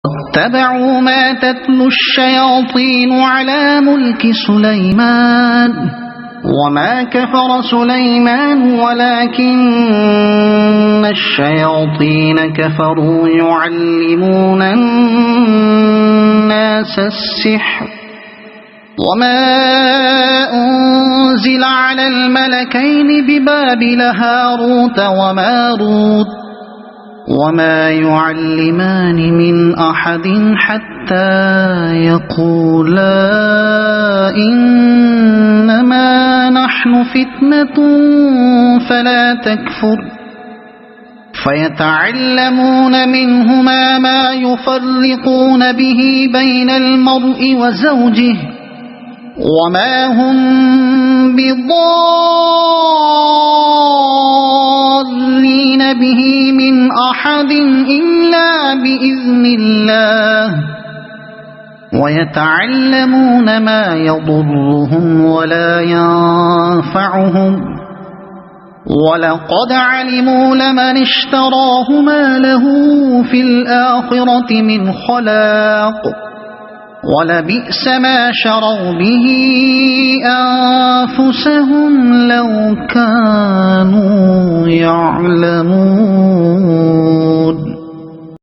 اتبعوا ما تتلو الشياطين على ملك سليمان وما كفر سليمان ولكن الشياطين كفروا يعلمون الناس السحر وما أنزل على الملكين ببابل هاروت وماروت وما يعلمان من أحد حتى يقولا إنما نحن فتنة فلا تكفر فيتعلمون منهما ما يفرقون به بين المرء وزوجه وما هم بضارين به من أحد إلا بإذن الله ويتعلمون ما يضرهم ولا ينفعهم ولقد علموا لمن اشتراه ما له في الآخرة من خلاق ولبئس ما شروا به أنفسهم لو كانوا يعلمون.